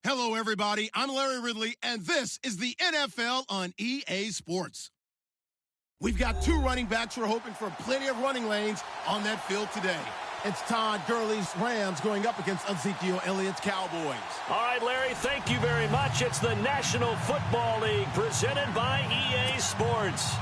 Hello, everybody. I'm Larry Ridley, and this is the NFL on EA Sports. We've got two running backs who are hoping for plenty of running lanes on that field today. It's Todd Gurley's Rams going up against Ezekiel Elliott's Cowboys. All right, Larry, thank you very much. It's the National Football League presented by EA Sports.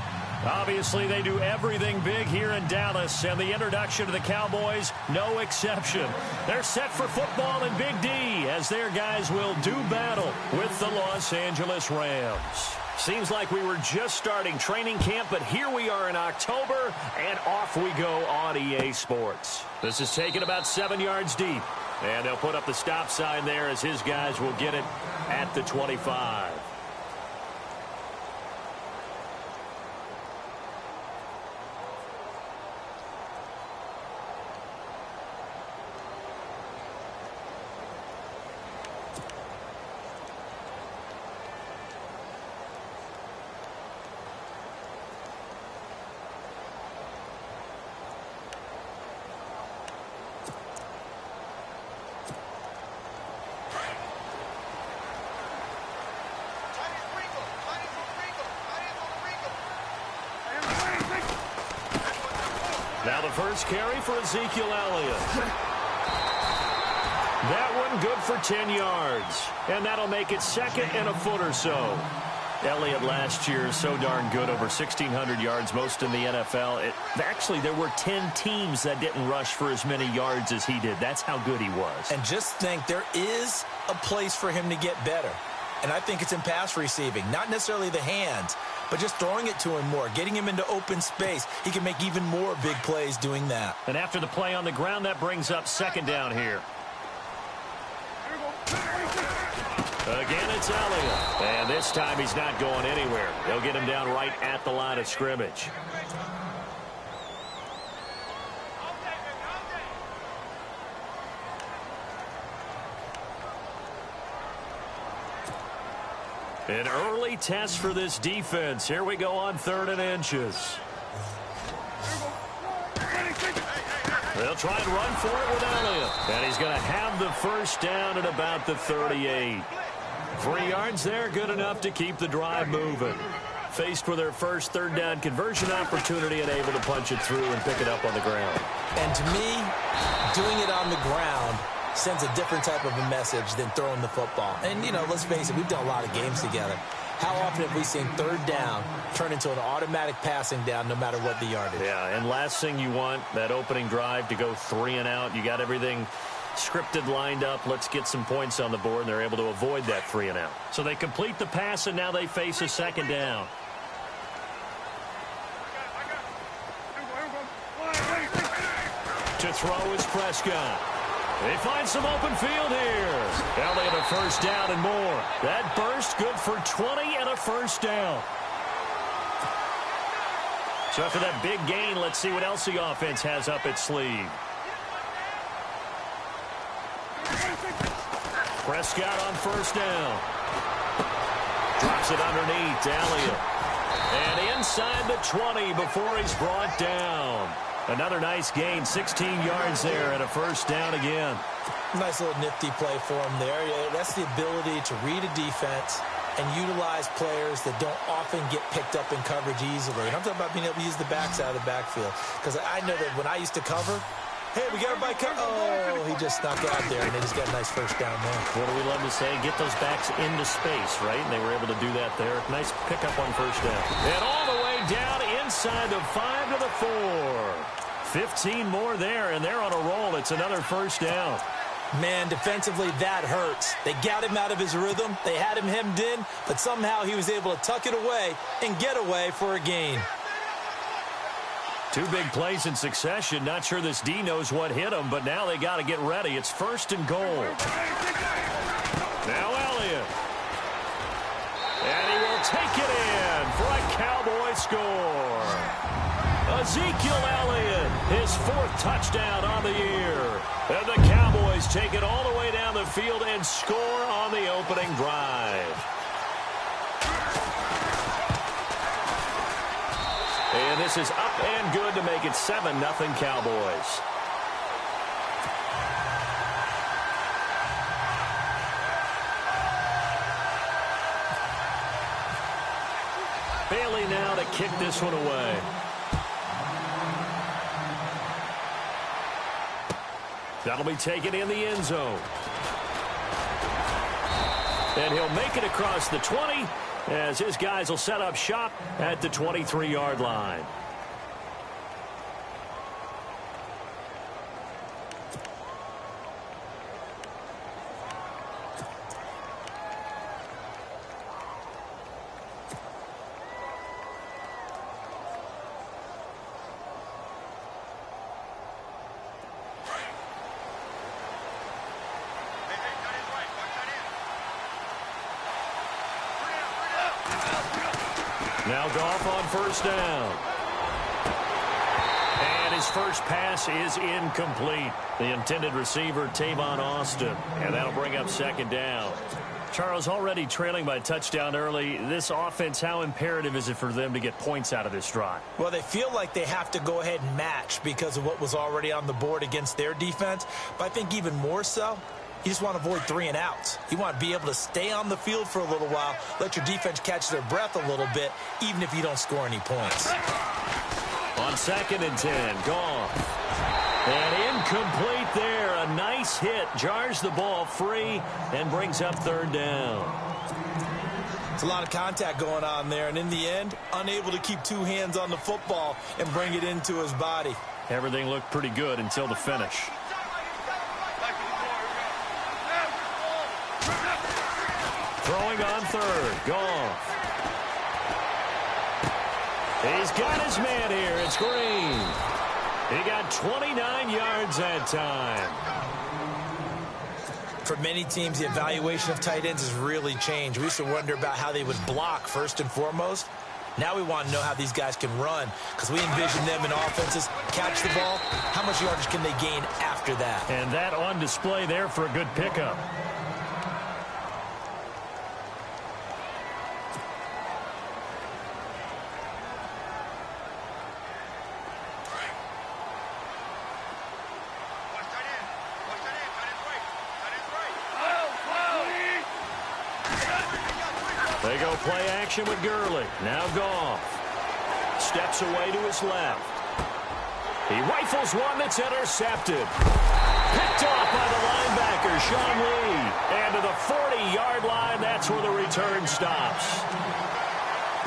Obviously, they do everything big here in Dallas, and the introduction to the Cowboys, no exception. They're set for football in Big D, as their guys will do battle with the Los Angeles Rams. Seems like we were just starting training camp, but here we are in October, and off we go on EA Sports. This is taken about 7 yards deep, and they'll put up the stop sign there as his guys will get it at the 25. Now the first carry for Ezekiel Elliott. That one good for 10 yards. And that'll make it second and a foot or so. Elliott last year so darn good, over 1,600 yards, most in the NFL. Actually, there were 10 teams that didn't rush for as many yards as he did. That's how good he was. And just think, there is a place for him to get better. And I think it's in pass receiving. Not necessarily the hands, but just throwing it to him more, getting him into open space. He can make even more big plays doing that. And after the play on the ground, that brings up second down here. Again, it's Elliott. And this time he's not going anywhere. They'll get him down right at the line of scrimmage. An early test for this defense. Here we go on 3rd and inches. They'll try and run for it with Elliott. And he's going to have the first down at about the 38. 3 yards there, good enough to keep the drive moving. Faced with their first 3rd down conversion opportunity and able to punch it through and pick it up on the ground. And to me, doing it on the ground sends a different type of a message than throwing the football. And, you know, let's face it, we've done a lot of games together. How often have we seen 3rd down turn into an automatic passing down no matter what the yardage? Yeah, and last thing you want, that opening drive to go 3 and out. You got everything scripted, lined up. Let's get some points on the board, and they're able to avoid that 3 and out. So they complete the pass, and now they face a second down. To throw is Prescott. They find some open field here. Elliott a first down and more. That burst good for 20 and a first down. So after that big gain, let's see what else the offense has up its sleeve. Prescott on first down. Drops it underneath to Elliott. And inside the 20 before he's brought down. Another nice gain, 16 yards there, and a first down again. Nice little nifty play for him there. That's the ability to read a defense and utilize players that don't often get picked up in coverage easily. And I'm talking about being able to use the backside of the backfield. Because I know that when I used to cover, hey, we got everybody covered. Oh, he just snuck out there, and they just got a nice first down there. What do we love to say? Get those backs into space, right? And they were able to do that there. Nice pickup on first down. And all the way down inside the 5 to the 4. 15 more there, and they're on a roll. It's another first down. Man, defensively, that hurts. They got him out of his rhythm. They had him hemmed in, but somehow he was able to tuck it away and get away for a gain. 2 big plays in succession. Not sure this D knows what hit him, but now they got to get ready. It's 1st and goal. Now Elliott. And he will take it in for a Cowboy score. Ezekiel Elliott, his 4th touchdown on the year. And the Cowboys take it all the way down the field and score on the opening drive. And this is up and good to make it 7-0 Cowboys. Bailey now to kick this one away. That'll be taken in the end zone. And he'll make it across the 20 as his guys will set up shop at the 23-yard line. Now Goff on first down. And his first pass is incomplete. The intended receiver, Tavon Austin. And that'll bring up second down. Charles, already trailing by a touchdown early. This offense, how imperative is it for them to get points out of this drive? Well, they feel like they have to go ahead and match because of what was already on the board against their defense. But I think even more so, you just want to avoid 3 and outs. You want to be able to stay on the field for a little while, let your defense catch their breath a little bit, even if you don't score any points. On 2nd and 10, Goff. And incomplete there. A nice hit. Jars the ball free and brings up 3rd down. It's a lot of contact going on there, and in the end, unable to keep 2 hands on the football and bring it into his body. Everything looked pretty good until the finish. Throwing on 3rd, Goff. He's got his man here. It's Green. He got 29 yards that time. For many teams, the evaluation of tight ends has really changed. We used to wonder about how they would block first and foremost. Now we want to know how these guys can run because we envision them in offenses, catch the ball, how much yardage can they gain after that? And that on display there for a good pickup. They go play action with Gurley. Now Goff. Steps away to his left. He rifles one that's intercepted. Picked off by the linebacker, Sean Lee. And to the 40-yard line, that's where the return stops.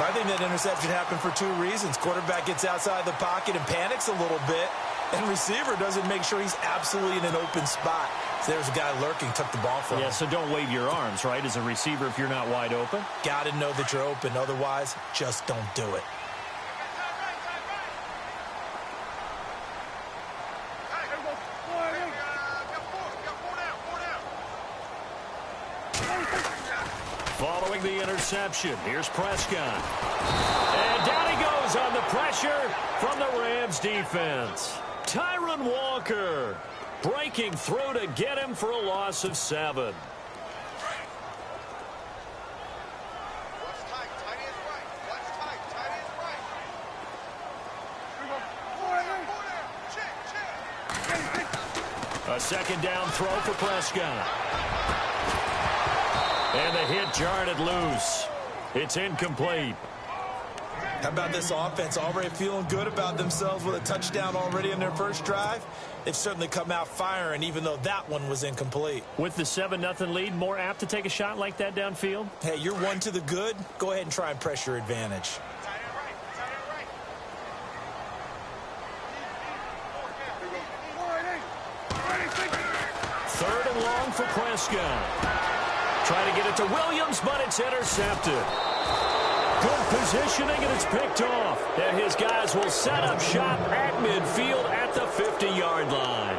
I think that interception happened for 2 reasons. Quarterback gets outside the pocket and panics a little bit. And receiver doesn't make sure he's absolutely in an open spot. So there's a guy lurking, took the ball from him. Yeah, so don't wave your arms, right, as a receiver if you're not wide open. Got to know that you're open. Otherwise, just don't do it. Following the interception, here's Prescott. And down he goes on the pressure from the Rams defense. Tyron Walker breaking through to get him for a loss of 7. A 2nd down throw for Prescott. And the hit jarred it loose. It's incomplete. How about this offense already feeling good about themselves with a touchdown already in their first drive? They've certainly come out firing, even though that one was incomplete. With the 7-0 lead, more apt to take a shot like that downfield? Hey, you're 1 to the good. Go ahead and try and press your advantage. 3rd and long for Prescott. Trying to get it to Williams, but it's intercepted. Good positioning, and it's picked off. And his guys will set up shop at midfield at the 50-yard line.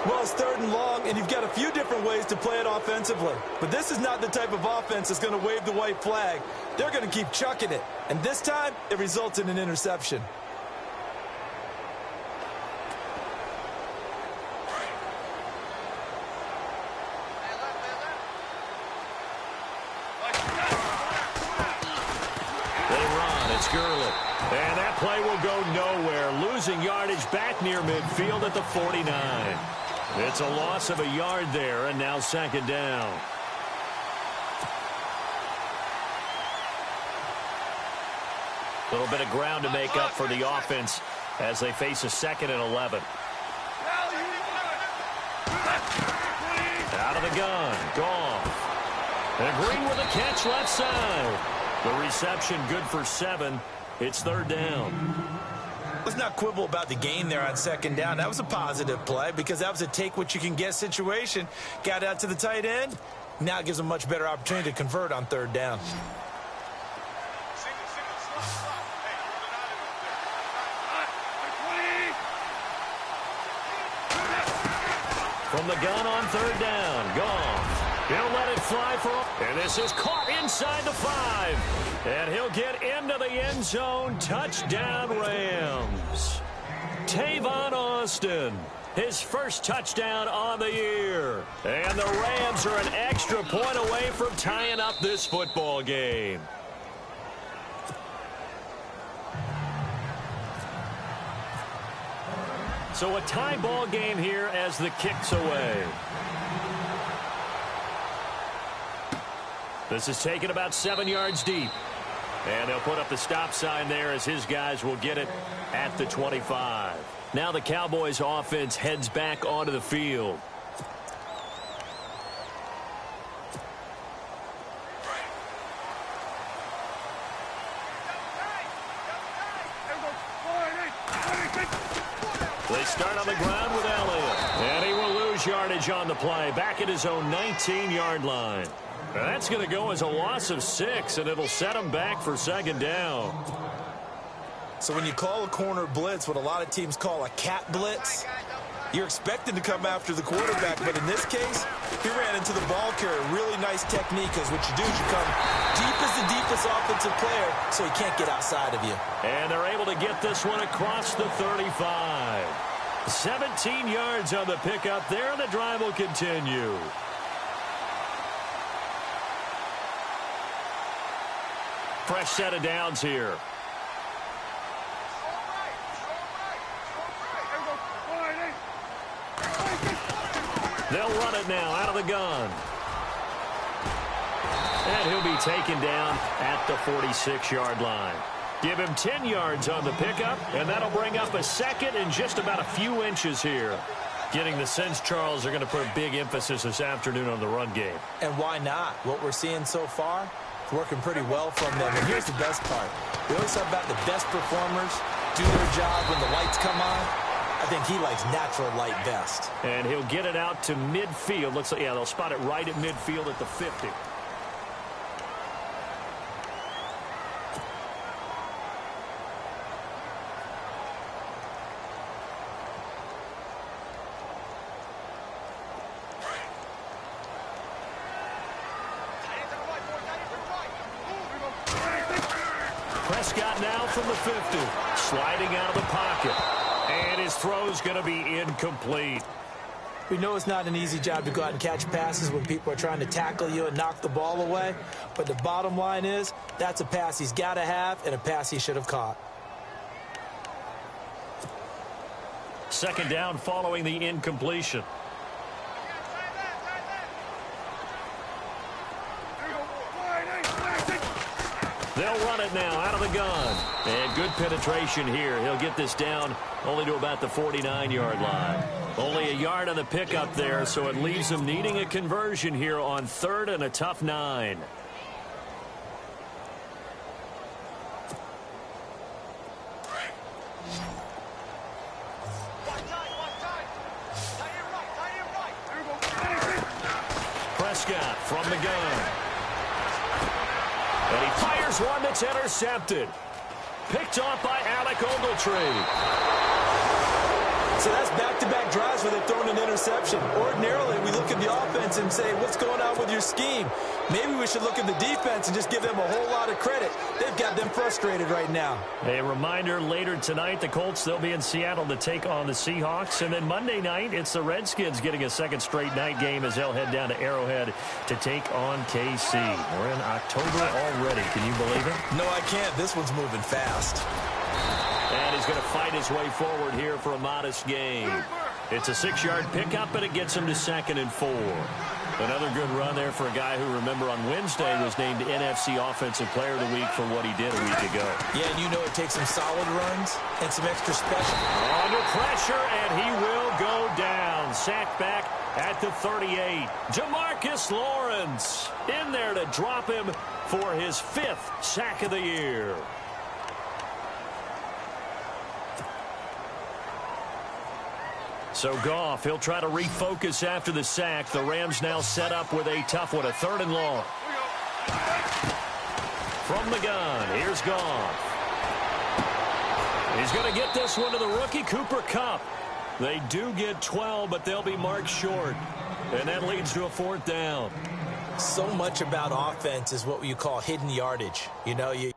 Well, it's 3rd and long, and you've got a few different ways to play it offensively. But this is not the type of offense that's going to wave the white flag. They're going to keep chucking it. And this time, it results in an interception. It's Gurley. And that play will go nowhere. Losing yardage back near midfield at the 49. It's a loss of a yard there, and now 2nd down. A little bit of ground to make up for the offense as they face a 2nd and 11. Out of the gun. Goff. And Green with a catch left side. The reception good for 7. It's 3rd down. Let's not quibble about the gain there on 2nd down. That was a positive play because that was a take-what-you-can-get situation. Got out to the tight end. Now it gives them a much better opportunity to convert on 3rd down. From the gun on 3rd down. Goff. He'll let it fly for... And this is caught inside the 5. And he'll get into the end zone. Touchdown, Rams. Tavon Austin. His first touchdown on the year. And the Rams are an extra point away from tying up this football game. So a tie ball game here as the kick's away. This is taken about 7 yards deep. And they'll put up the stop sign there as his guys will get it at the 25. Now the Cowboys offense heads back onto the field. They start on the ground with Elliott. And he will lose yardage on the play. Back at his own 19-yard line. That's going to go as a loss of 6, and it'll set him back for 2nd down. So when you call a corner blitz, what a lot of teams call a cat blitz, you're expected to come after the quarterback. But in this case, he ran into the ball carrier. Really nice technique, because what you do is you come deep as the deepest offensive player so he can't get outside of you. And they're able to get this one across the 35. 17 yards on the pickup there, and the drive will continue. Fresh set of downs here. They'll run it now out of the gun. And he'll be taken down at the 46-yard line. Give him 10 yards on the pickup, and that'll bring up a 2nd and just about a few inches here. Getting the sense, Charles, are going to put a big emphasis this afternoon on the run game. And why not? What we're seeing so far, it's working pretty well from them. And here's the best part. We always talk about the best performers do their job when the lights come on. I think he likes natural light best. And he'll get it out to midfield. Looks like, yeah, they'll spot it right at midfield at the 50. Prescott now from the 50, sliding out of the pocket. And his throw's going to be incomplete. We know it's not an easy job to go out and catch passes when people are trying to tackle you and knock the ball away. But the bottom line is, that's a pass he's got to have and a pass he should have caught. 2nd down following the incompletion. They'll run it now out of the gun. And good penetration here. He'll get this down only to about the 49-yard line. Only a yard on the pickup there, so it leaves him needing a conversion here on 3rd and a tough 9. Prescott from the gun. And he fires one that's intercepted. Picked off by Alec Ogletree. So that's back-to-back drives where they've thrown an interception. Ordinarily, we look at the offense and say, what's going on with your scheme? Maybe we should look at the defense and just give them a whole lot of credit. They've got them frustrated right now. A reminder, later tonight, the Colts, they'll be in Seattle to take on the Seahawks. And then Monday night, it's the Redskins getting a 2nd straight night game as they'll head down to Arrowhead to take on KC. We're in October already. Can you believe it? No, I can't. This one's moving fast. And he's going to fight his way forward here for a modest gain. It's a 6-yard pickup, and it gets him to 2nd and 4. Another good run there for a guy who, remember, on Wednesday was named NFC Offensive Player of the Week for what he did a week ago. Yeah, and you know it takes some solid runs and some extra special. Under pressure, and he will go down. Sacked back at the 38. Demarcus Lawrence in there to drop him for his 5th sack of the year. So Goff, he'll try to refocus after the sack. The Rams now set up with a tough one, a 3rd and long. From the gun, here's Goff. He's going to get this one to the rookie, Cooper Kupp. They do get 12, but they'll be marked short. And that leads to a 4th down. So much about offense is what you call hidden yardage. You know, you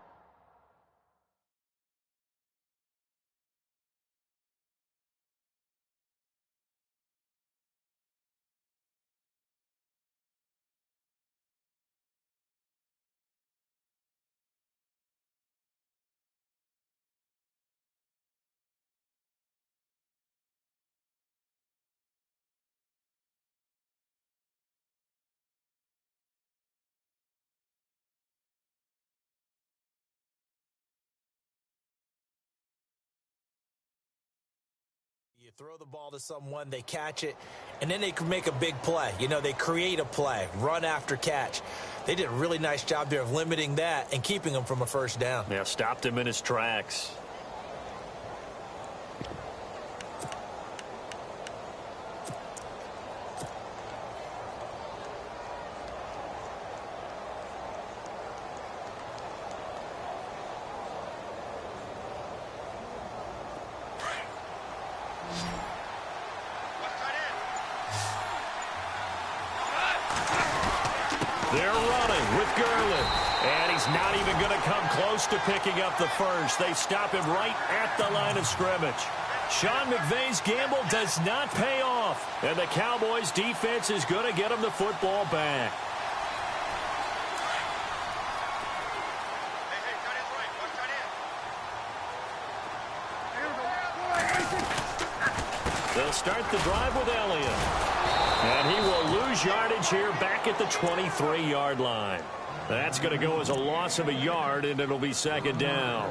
throw the ball to someone, they catch it, and then they can make a big play. You know, they create a play, run after catch. They did a really nice job there of limiting that and keeping him from a 1st down. Yeah, stopped him in his tracks. They're running with Gurley. And he's not even going to come close to picking up the 1st. They stop him right at the line of scrimmage. Sean McVay's gamble does not pay off. And the Cowboys defense is going to get him the football back. They'll start the drive with Elliott. And he will lose yardage here back at the 23-yard line. That's going to go as a loss of a yard, and it'll be 2nd down.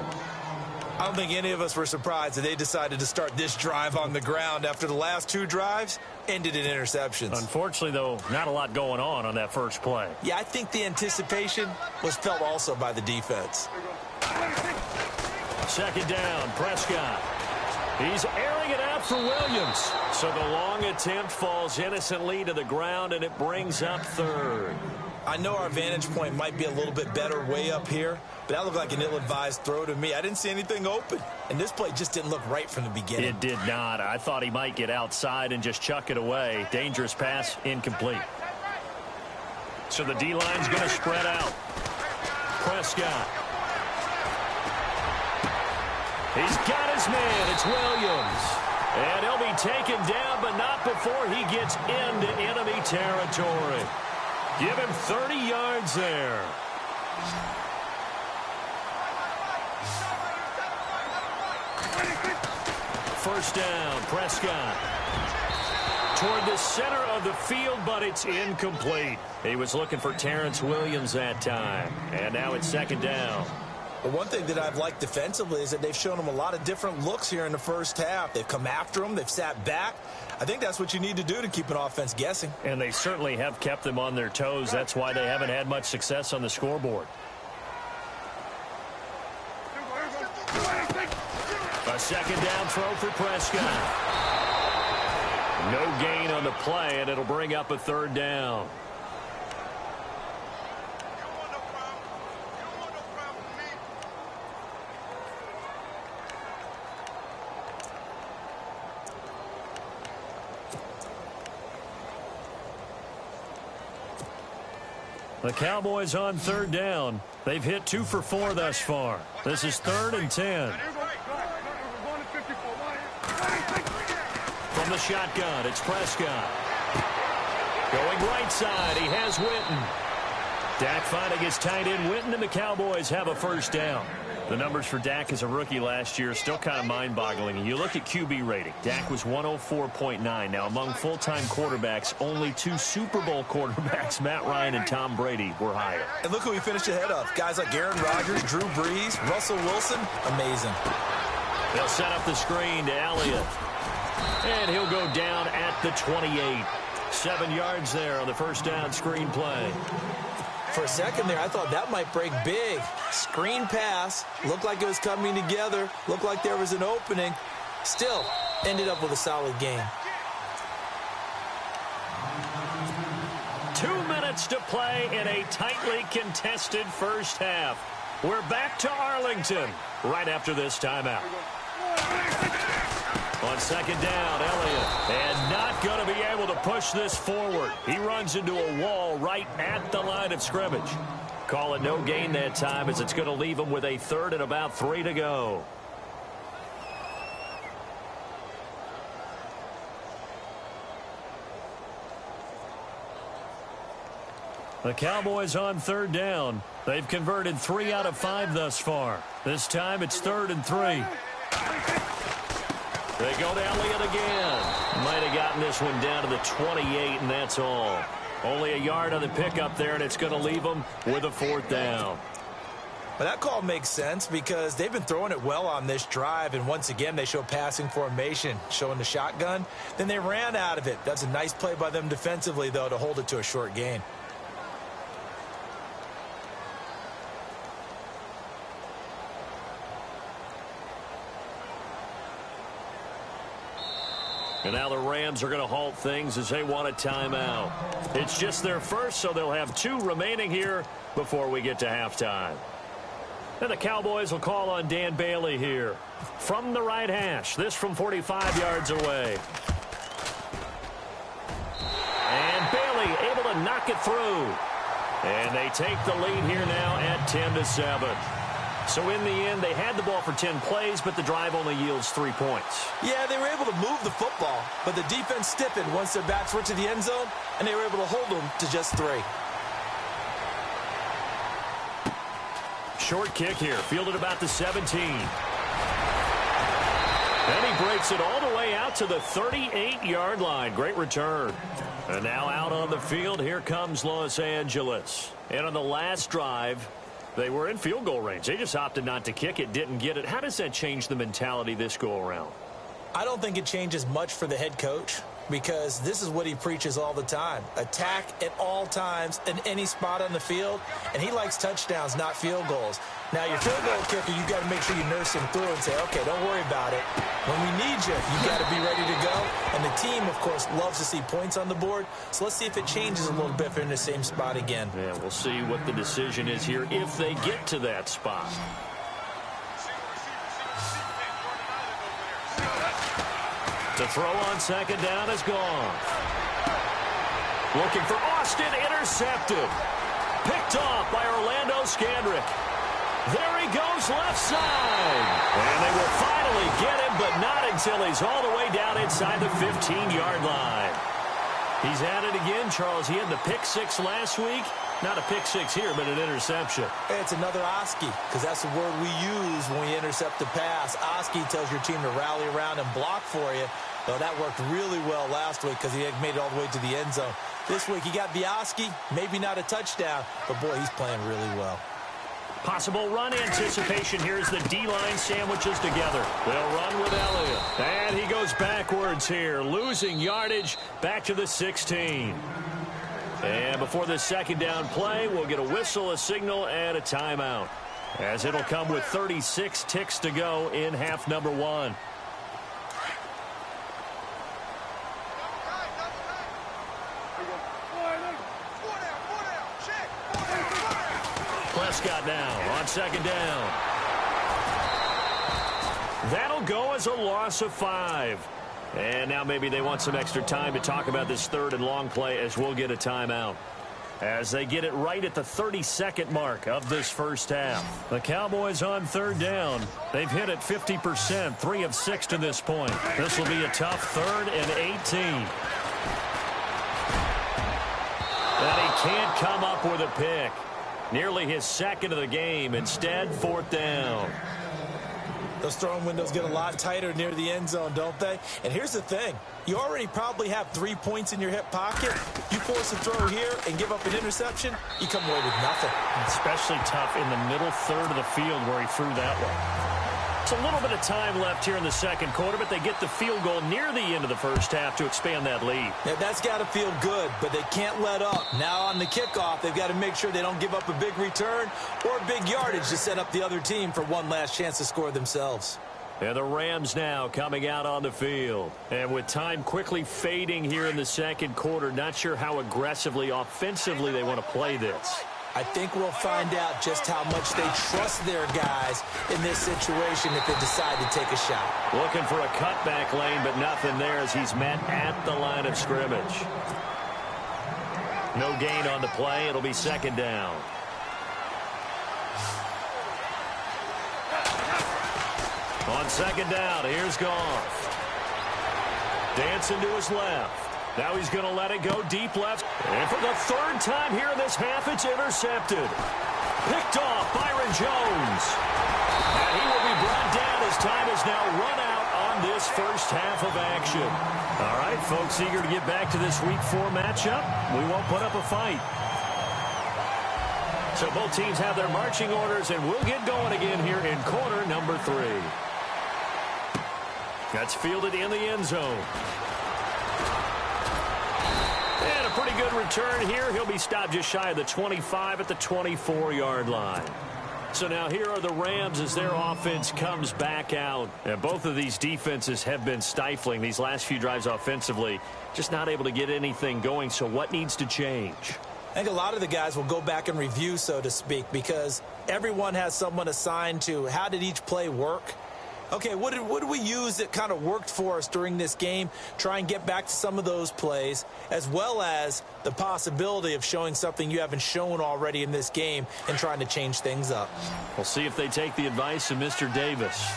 I don't think any of us were surprised that they decided to start this drive on the ground after the last 2 drives ended in interceptions. Unfortunately, though, not a lot going on that first play. Yeah, I think the anticipation was felt also by the defense. 2nd down, Prescott. He's airing it out for Williams. So the long attempt falls innocently to the ground, and it brings up 3rd. I know our vantage point might be a little bit better way up here, but that looked like an ill-advised throw to me. I didn't see anything open, and this play just didn't look right from the beginning. It did not. I thought he might get outside and just chuck it away. Dangerous pass, incomplete. So the D-line's going to spread out. Prescott. He's got his man. It's Williams. And he'll be taken down, but not before he gets into enemy territory. Give him 30 yards there. First down, Prescott. Toward the center of the field, but it's incomplete. He was looking for Terrence Williams that time. And now it's 2nd down. But one thing that I've liked defensively is that they've shown him a lot of different looks here in the first half. They've come after him. They've sat back. I think that's what you need to do to keep an offense guessing. And they certainly have kept them on their toes. That's why they haven't had much success on the scoreboard. A 2nd down throw for Prescott. No gain on the play, and it'll bring up a 3rd down. The Cowboys on 3rd down. They've hit 2 for 4 thus far. This is 3rd and 10. From the shotgun, it's Prescott. Going right side, he has Witten. Dak finding his tight end Witten, and the Cowboys have a 1st down. The numbers for Dak as a rookie last year are still kind of mind-boggling. You look at QB rating. Dak was 104.9. Now, among full-time quarterbacks, only 2 Super Bowl quarterbacks, Matt Ryan and Tom Brady, were higher. And look who he finished ahead of. Guys like Aaron Rodgers, Drew Brees, Russell Wilson. Amazing. They'll set up the screen to Elliott. And he'll go down at the 28. 7 yards there on the first down screen play. For a second there, I thought that might break big. Screen pass. Looked like it was coming together. Looked like there was an opening. Still, ended up with a solid game. 2 minutes to play in a tightly contested first half. We're back to Arlington right after this timeout. On second down, Elliott, and not going to be able to push this forward. He runs into a wall right at the line of scrimmage. Call it no gain that time, as it's going to leave him with a 3rd and about 3 to go. The Cowboys on 3rd down. They've converted 3 out of 5 thus far. This time it's 3rd and 3. They go to Elliott again. Might have gotten this one down to the 28, and that's all. Only a yard on the pickup there, and it's going to leave them with a 4th down. But that call makes sense because they've been throwing it well on this drive, and once again they show passing formation, showing the shotgun. Then they ran out of it. That's a nice play by them defensively, though, to hold it to a short gain. And now the Rams are going to halt things as they want a timeout. It's just their first, so they'll have 2 remaining here before we get to halftime. And the Cowboys will call on Dan Bailey here from the right hash. This from 45 yards away. And Bailey able to knock it through. And they take the lead here now at 10-7. So in the end, they had the ball for 10 plays, but the drive only yields 3 points. Yeah, they were able to move the football, but the defense stiffened once their backs were to the end zone, and they were able to hold them to just 3. Short kick here, fielded about the 17. And he breaks it all the way out to the 38-yard line. Great return. And now out on the field, here comes Los Angeles. And on the last drive, they were in field goal range. They just opted not to kick it, didn't get it. How does that change the mentality this go-around? I don't think it changes much for the head coach because this is what he preaches all the time. Attack at all times in any spot on the field, and he likes touchdowns, not field goals. Now, your field goal kicker, you've got to make sure you nurse him through and say, okay, don't worry about it. When we need you, you've got to be ready to go. And the team, of course, loves to see points on the board. So let's see if it changes a little bit if they're in the same spot again. Yeah, we'll see what the decision is here if they get to that spot. The throw on second down is gone. Looking for Austin, intercepted. Picked off by Orlando Scandrick. There he goes left side. And they will finally get him, but not until he's all the way down inside the 15-yard line. He's at it again, Charles. He had the pick 6 last week. Not a pick 6 here, but an interception. It's another Oski, because that's the word we use when we intercept the pass. Oski tells your team to rally around and block for you. Well, that worked really well last week because he had made it all the way to the end zone. This week he got the Oski, maybe not a touchdown, but boy, he's playing really well. Possible run anticipation here as the D-line sandwiches together. They'll run with Elliott. And he goes backwards here, losing yardage back to the 16. And before the second down play, we'll get a whistle, a signal, and a timeout, as it'll come with 36 ticks to go in half number 1. Prescott now on second down. That'll go as a loss of 5. And now maybe they want some extra time to talk about this third and long play, as we'll get a timeout. As they get it right at the 32nd mark of this first half. The Cowboys on third down. They've hit it 50%, 3 of 6 to this point. This will be a tough 3rd and 18. And he can't come up with a pick. Nearly his second of the game. Instead, 4th down. Those throwing windows get a lot tighter near the end zone, don't they? And here's the thing. You already probably have 3 points in your hip pocket. You force a throw here and give up an interception, you come away with nothing. Especially tough in the middle third of the field where he threw that one. It's a little bit of time left here in the second quarter, but they get the field goal near the end of the first half to expand that lead. Yeah, that's got to feel good, but they can't let up. Now on the kickoff, they've got to make sure they don't give up a big return or a big yardage to set up the other team for one last chance to score themselves. And the Rams now coming out on the field. And with time quickly fading here in the second quarter, not sure how aggressively, offensively they want to play this. I think we'll find out just how much they trust their guys in this situation if they decide to take a shot. Looking for a cutback lane, but nothing there as he's met at the line of scrimmage. No gain on the play. It'll be 2nd down. On 2nd down, here's Goff. Dancing to his left. Now he's going to let it go deep left. And for the 3rd time here in this half, it's intercepted. Picked off Byron Jones. And he will be brought down as time has now run out on this first half of action. All right, folks, eager to get back to this Week 4 matchup. We won't put up a fight. So both teams have their marching orders, and we'll get going again here in quarter number 3. That's fielded in the end zone. And a pretty good return here. He'll be stopped just shy of the 25 at the 24-yard line. So now here are the Rams as their offense comes back out. And both of these defenses have been stifling these last few drives offensively. Just not able to get anything going. So what needs to change? I think a lot of the guys will go back and review, so to speak, because everyone has someone assigned to how did each play work. Okay, what did we use that kind of worked for us during this game? Try and get back to some of those plays, as well as the possibility of showing something you haven't shown already in this game and trying to change things up. We'll see if they take the advice of Mr. Davis.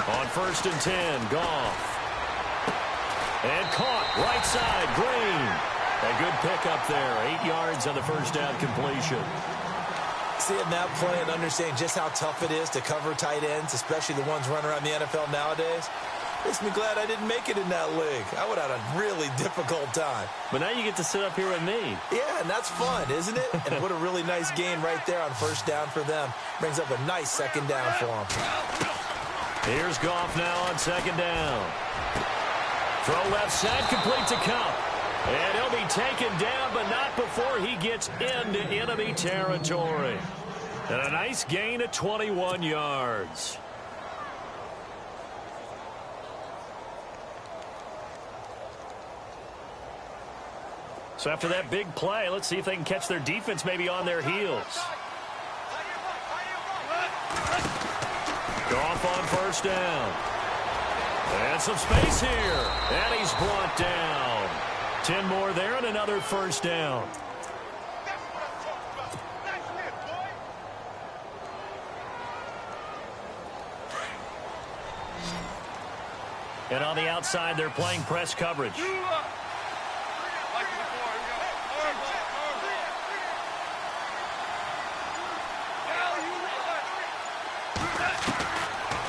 On 1st and 10, Goff. And caught, right side, Green. A good pickup there, 8 yards on the first down completion. Seeing that play and understanding just how tough it is to cover tight ends, especially the ones running around the NFL nowadays, makes me glad I didn't make it in that league. I would have had a really difficult time. But now you get to sit up here with me. Yeah, and that's fun, isn't it? And what a really nice gain right there on 1st down for them. Brings up a nice 2nd down for them. Here's Goff now on 2nd down. Throw left side, complete to Cup. And he'll be taken down, but not before he gets into enemy territory. And a nice gain of 21 yards. So after that big play, let's see if they can catch their defense maybe on their heels. Goff on 1st down. And some space here. And he's brought down. 10 more there and another 1st down. And on the outside, they're playing press coverage.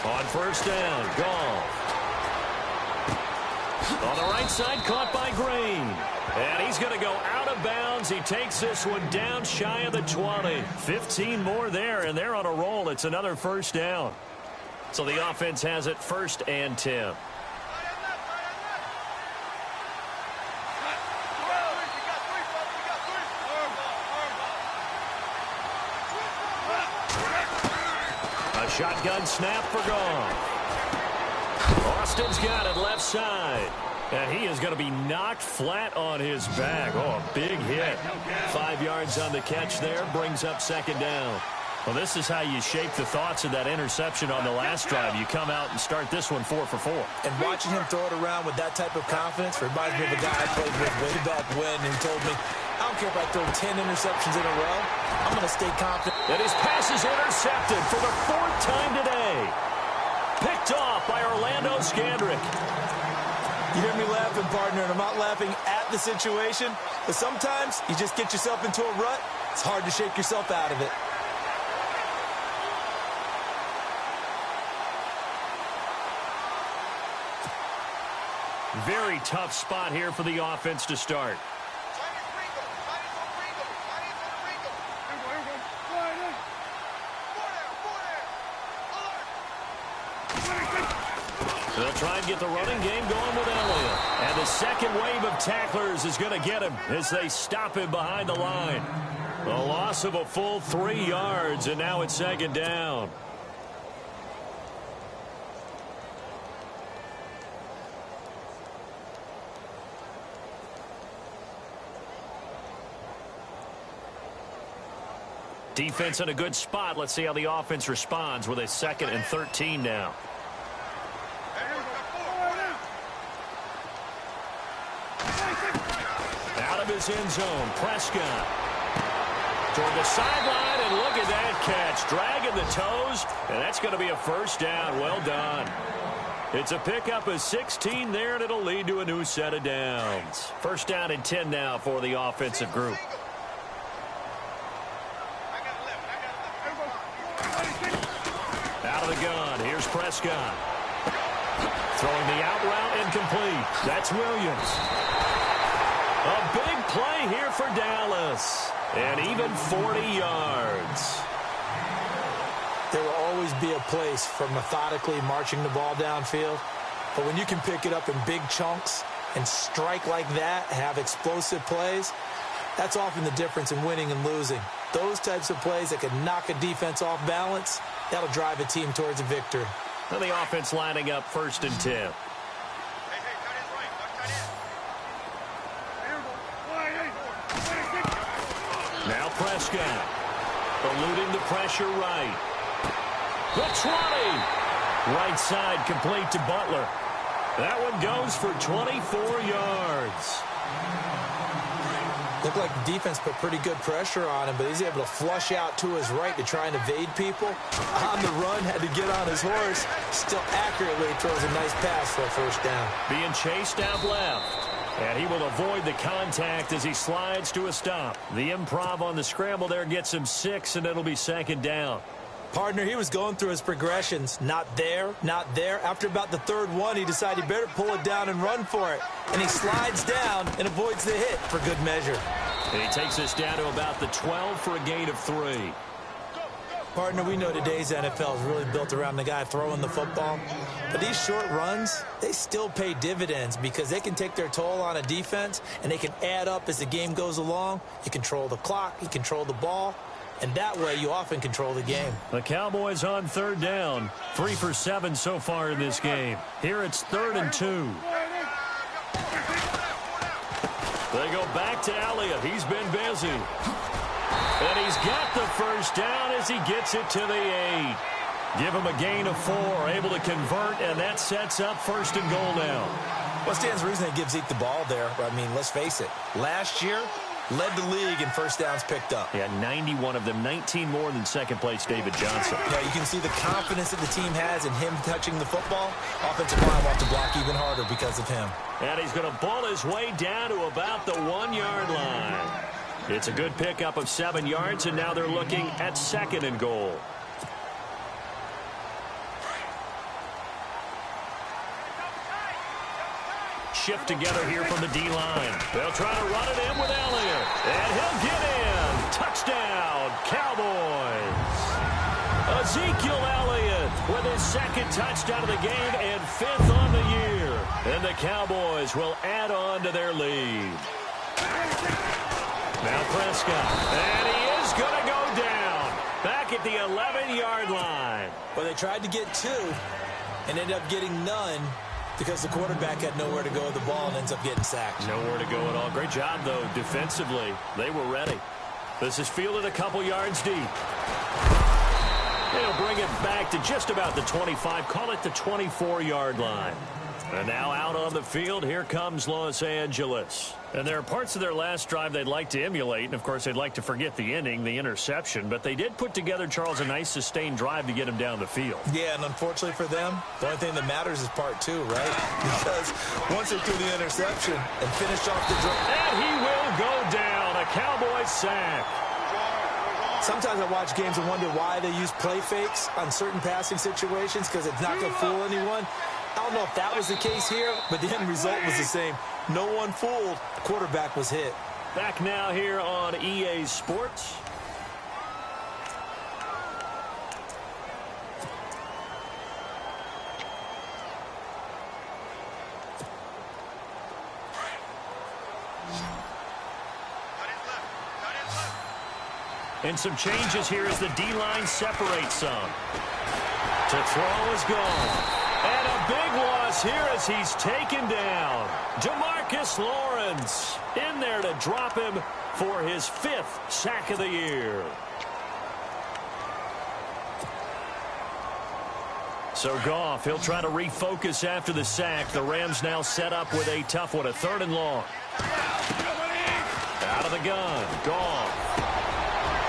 On 1st down, Goff. On the right side, caught by Green. And he's going to go out of bounds. He takes this one down shy of the 20. 15 more there, and they're on a roll. It's another 1st down. So the offense has it 1st and 10. A shotgun snap for Goff. Austin's got it left side. And he is going to be knocked flat on his back. Oh, a big hit. 5 yards on the catch there. Brings up 2nd down. Well, this is how you shape the thoughts of that interception on the last drive. You come out and start this one 4 for 4. And watching him throw it around with that type of confidence reminds me of a guy I played with way back when who told me, I don't care if I throw 10 interceptions in a row, I'm going to stay confident. And his pass is intercepted for the 4th time today. Picked off by Orlando Scandrick. You hear me laughing, partner, and I'm not laughing at get the situation, but sometimes you just get yourself into a rut. It's hard to shake yourself out of it. Very tough spot here for the offense to start. They'll try and get the running game going with Elliott. And the second wave of tacklers is going to get him as they stop him behind the line. A loss of a full 3 yards, and now it's second down. Defense in a good spot. Let's see how the offense responds with a 2nd and 13 now. Out of his end zone, Prescott. Toward the sideline, and look at that catch. Dragging the toes, and that's going to be a first down. Well done. It's a pickup of 16 there, and it'll lead to a new set of downs. First down and 10 now for the offensive group. Out of the gun, here's Prescott. Throwing the out route incomplete. That's Williams. A big play here for Dallas. And even 40 yards. There will always be a place for methodically marching the ball downfield. But when you can pick it up in big chunks and strike like that, have explosive plays, that's often the difference in winning and losing. Those types of plays that can knock a defense off balance, that'll drive a team towards a victory. And the offense lining up 1st and 10. Now Prescott, eluding the pressure right. The 20. Right side complete to Butler. That one goes for 24 yards. Looked like the defense put pretty good pressure on him, but he's able to flush out to his right to try and evade people. On the run, had to get on his horse. Still accurately throws a nice pass for a first down. Being chased out left. And he will avoid the contact as he slides to a stop. The improv on the scramble there gets him 6, and it'll be 2nd down. Partner, he was going through his progressions. Not there, not there. After about the 3rd one, he decided he better pull it down and run for it. And he slides down and avoids the hit for good measure. And he takes us down to about the 12 for a gain of 3. Partner, we know today's NFL is really built around the guy throwing the football. But these short runs, they still pay dividends because they can take their toll on a defense, and they can add up as the game goes along. You control the clock, you control the ball, and that way you often control the game. The Cowboys on 3rd down. 3 for 7 so far in this game. Here it's 3rd and 2. They go back to Elliott. He's been busy. And he's got the first down as he gets it to the 8. Give him a gain of 4, able to convert, and that sets up 1st and goal now. What stands the reason they give Zeke the ball there? I mean, let's face it. Last year, led the league in first downs picked up. Yeah, 91 of them, 19 more than 2nd place David Johnson. Yeah, you can see the confidence that the team has in him touching the football. Offensive line will have to block even harder because of him. And he's going to bull his way down to about the 1-yard line. It's a good pickup of 7 yards, and now they're looking at 2nd and goal. Shift together here from the D-line. They'll try to run it in with Elliott. And he'll get in. Touchdown, Cowboys. Ezekiel Elliott with his 2nd touchdown of the game and 5th on the year. And the Cowboys will add on to their lead. Now Prescott. And he is going to go down. Back at the 11-yard line. Well, they tried to get 2 and ended up getting none, because the quarterback had nowhere to go with the ball and ends up getting sacked. Nowhere to go at all. Great job, though, defensively. They were ready. This is fielded a couple yards deep. They'll bring it back to just about the 25. Call it the 24-yard line. And now out on the field, here comes Los Angeles. And there are parts of their last drive they'd like to emulate. And, of course, they'd like to forget the inning, the interception. But they did put together, Charles, a nice sustained drive to get him down the field. Yeah, and unfortunately for them, the only thing that matters is part two, right? Because once they threw the interception and finished off the drive. And he will go down. A Cowboys sack. Sometimes I watch games and wonder why they use play fakes on certain passing situations because it's not going to fool anyone. I don't know if that was the case here, but the end result was the same. No one fooled. The quarterback was hit. Back now here on EA Sports. And some changes here as the D-line separates some. To throw is gone. And a big loss here as he's taken down. DeMarcus Lawrence in there to drop him for his 5th sack of the year. So Goff, he'll try to refocus after the sack. The Rams now set up with a tough one, a 3rd and long. Out of the gun, Goff.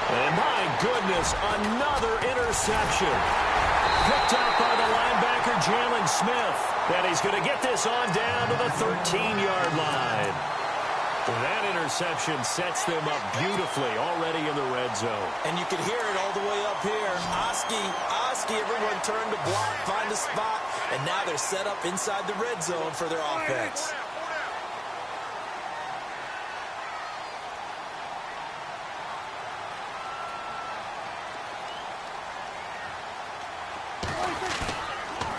And my goodness, another interception. Picked up by the linebacker, Jalen Smith. And he's going to get this on down to the 13-yard line. That interception sets them up beautifully already in the red zone. And you can hear it all the way up here. Oski, everyone turned to block, find a spot, and now they're set up inside the red zone for their offense.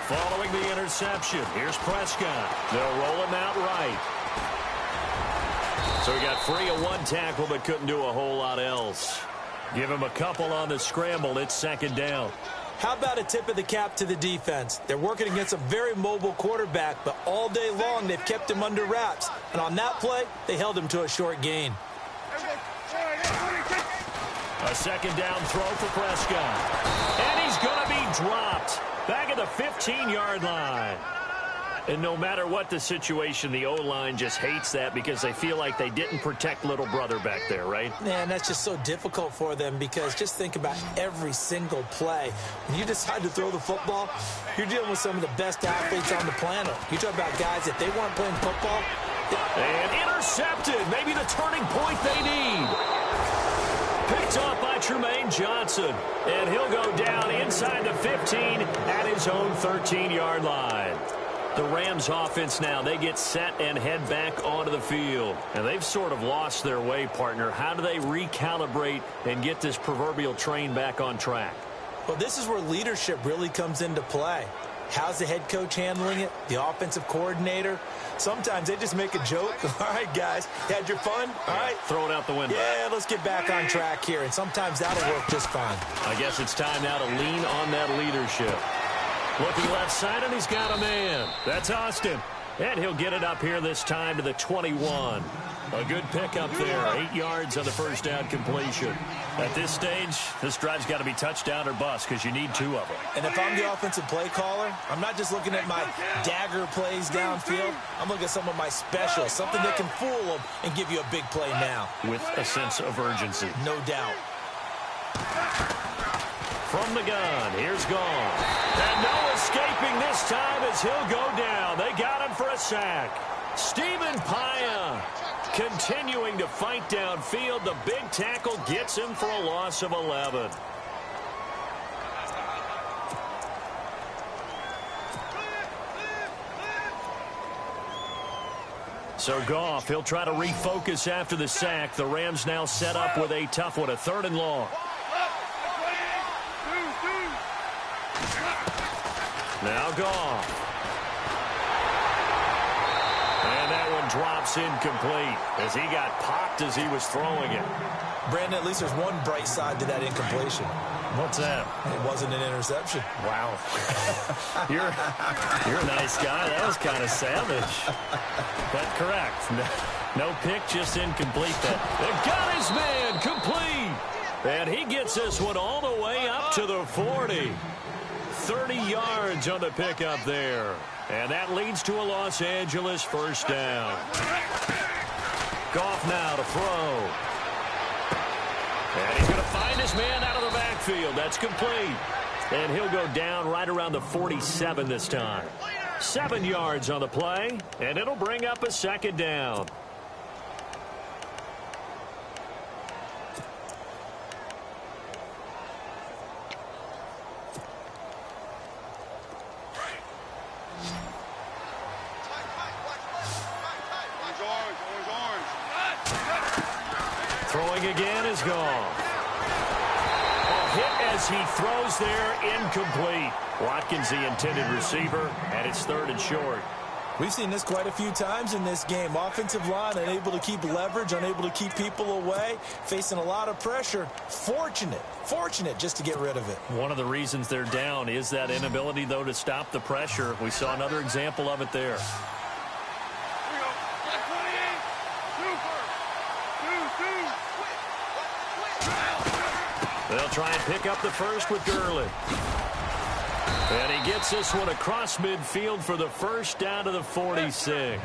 Following the interception, here's Prescott. They'll roll him out right. So he got free of 1 tackle but couldn't do a whole lot else. Give him a couple on the scramble. It's 2nd down. How about a tip of the cap to the defense? They're working against a very mobile quarterback, but all day long they've kept him under wraps. And on that play, they held him to a short gain. A 2nd down throw for Prescott. And he's going to be dropped. Back at the 15-yard line. And no matter what the situation, the O-line just hates that because they feel like they didn't protect little brother back there, right? Man, that's just so difficult for them because just think about every single play. When you decide to throw the football, you're dealing with some of the best athletes on the planet. You talk about guys, if they weren't playing football. And intercepted. Maybe the turning point they need. Picked off by Trumaine Johnson. And he'll go down inside the 15 at his own 13-yard line. The Rams offense now, they get set and head back onto the field. And they've sort of lost their way, partner. How do they recalibrate and get this proverbial train back on track? Well, this is where leadership really comes into play. How's the head coach handling it? The offensive coordinator? Sometimes they just make a joke. All right, guys, had your fun? All right. Throw it out the window. Yeah, let's get back on track here. And sometimes that'll work just fine. I guess it's time now to lean on that leadership. Looking left side, and he's got a man. That's Austin. And he'll get it up here this time to the 21. A good pickup there. 8 yards on the first down completion. At this stage, this drive's got to be touchdown or bust because you need 2 of them. And if I'm the offensive play caller, I'm not just looking at my dagger plays downfield. I'm looking at some of my specials, something that can fool them and give you a big play now. With a sense of urgency. No doubt. From the gun, here's Gone. And no escaping this time as he'll go down. They got him for a sack. Stephen Paya continuing to fight downfield. The big tackle gets him for a loss of 11. So Goff, he'll try to refocus after the sack. The Rams now set up with a tough one, a 3rd and long. Now Goff. And that one drops incomplete as he got popped as he was throwing it. Brandon, at least there's one bright side to that incompletion. What's that? It wasn't an interception. Wow. You're a nice guy. That was kind of savage. But correct. No pick, just incomplete. They've got his man complete. And he gets this one all the way up to the 40. 30 yards on the pickup there. And that leads to a Los Angeles first down. Goff now to throw. And he's going to find his man out of the backfield. That's complete. And he'll go down right around the 47 this time. 7 yards on the play, and it'll bring up a second down. Throwing again is gone. A hit as he throws there, incomplete. Watkins, the intended receiver, and it's 3rd and short. We've seen this quite a few times in this game. Offensive line unable to keep leverage, unable to keep people away, facing a lot of pressure. Fortunate just to get rid of it. One of the reasons they're down is that inability, though, to stop the pressure. We saw another example of it there. They'll try and pick up the first with Gurley. And he gets this one across midfield for the first down to the 46.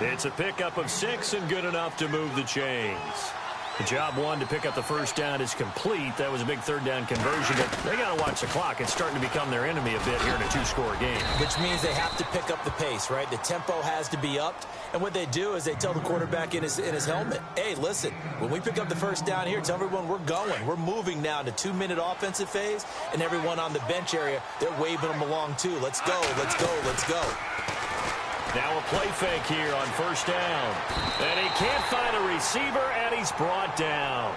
It's a pickup of 6 and good enough to move the chains. The job one to pick up the first down is complete. That was a big 3rd down conversion, but they got to watch the clock. It's starting to become their enemy a bit here in a 2-score game. Which means they have to pick up the pace, right? The tempo has to be upped. And what they do is they tell the quarterback in his helmet, hey, listen, when we pick up the first down here, tell everyone we're going. We're moving now to 2-minute offensive phase, and everyone on the bench area, they're waving them along too. Let's go, let's go, let's go. Now a play fake here on first down. And he can't find a receiver, and he's brought down.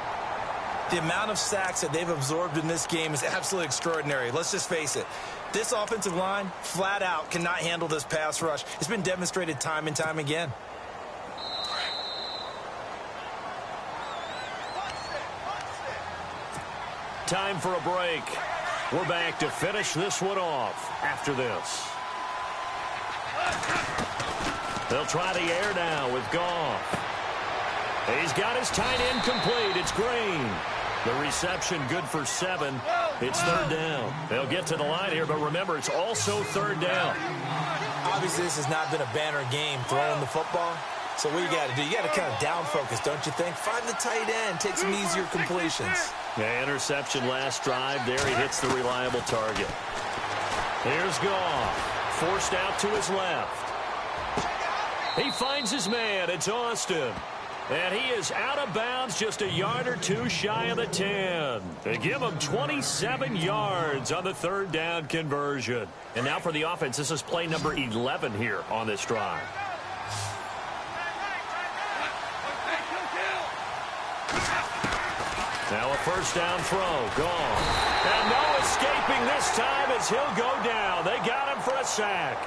The amount of sacks that they've absorbed in this game is absolutely extraordinary. Let's just face it. This offensive line, flat out, cannot handle this pass rush. It's been demonstrated time and time again. Time for a break. We're back to finish this one off after this. They'll try the air now with Goff. He's got his tight end complete. It's Green. The reception good for 7. It's 3rd down. They'll get to the line here, but remember, it's also 3rd down. Obviously, this has not been a banner game throwing the football. So what you got to do, you got to kind of down focus, don't you think? Find the tight end, take some easier completions. Yeah, interception last drive. There he hits the reliable target. Here's Goff. Forced out to his left. He finds his man. It's Austin. And he is out of bounds just a yard or 2 shy of the 10. They give him 27 yards on the 3rd down conversion. And now for the offense, this is play number 11 here on this drive. Now a first down throw. Gone. And no escaping this time as he'll go down. They got him for a sack.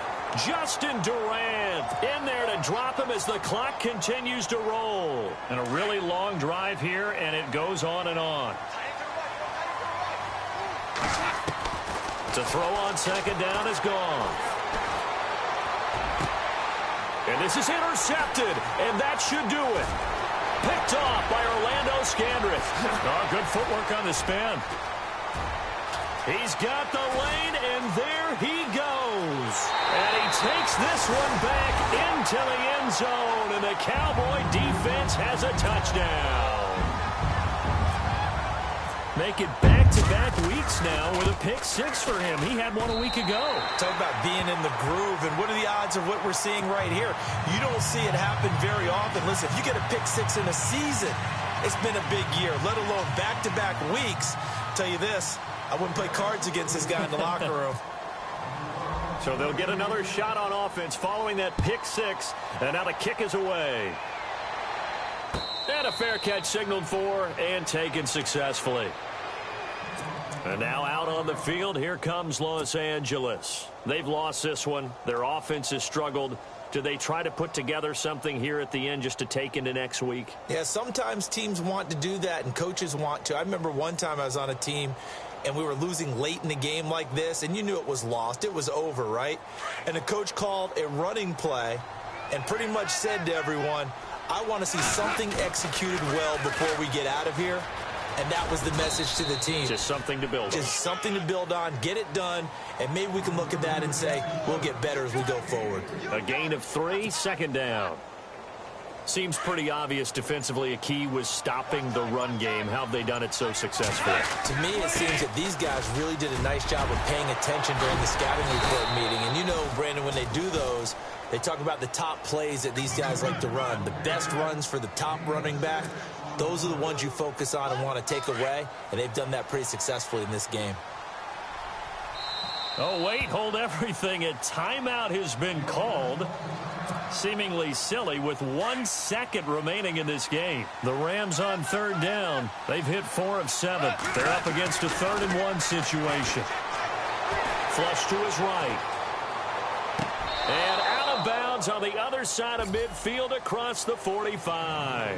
Justin Durant in there to drop him as the clock continues to roll. And a really long drive here, and it goes on and on. To throw on second down is gone. And this is intercepted, and that should do it. Picked off by Orlando Scandrick. Oh, good footwork on the spin. He's got the lane, and there he goes. And he takes this one back into the end zone, and the Cowboy defense has a touchdown. Make it back-to-back weeks now with a pick 6 for him. He had one a week ago. Talk about being in the groove, and what are the odds of what we're seeing right here? You don't see it happen very often. Listen, if you get a pick 6 in a season, it's been a big year, let alone back-to-back weeks. I'll tell you this, I wouldn't play cards against this guy in the locker room. So they'll get another shot on offense following that pick 6, and now the kick is away. And a fair catch signaled for and taken successfully. And now out on the field, here comes Los Angeles. They've lost this one. Their offense has struggled. Do they try to put together something here at the end just to take into next week? Yeah, sometimes teams want to do that, and coaches want to. I remember one time I was on a team, and we were losing late in the game like this, and you knew it was lost. It was over, right? And the coach called a running play and pretty much said to everyone, I want to see something executed well before we get out of here. And that was the message to the team. Just something to build on. Just something to build on, get it done, and maybe we can look at that and say, we'll get better as we go forward. A gain of 3, second down. Seems pretty obvious defensively a key was stopping the run game. How have they done it so successfully? To me, it seems that these guys really did a nice job of paying attention during the scouting report meeting. And you know, Brandon, when they do those, they talk about the top plays that these guys like to run. The best runs for the top running back, those are the ones you focus on and want to take away. And they've done that pretty successfully in this game. Oh, wait, hold everything. A timeout has been called. Seemingly silly with 1 second remaining in this game. The Rams on third down. They've hit 4 of 7. They're up against a 3rd and 1 situation. Flush to his right. And out of bounds on the other side of midfield across the 45.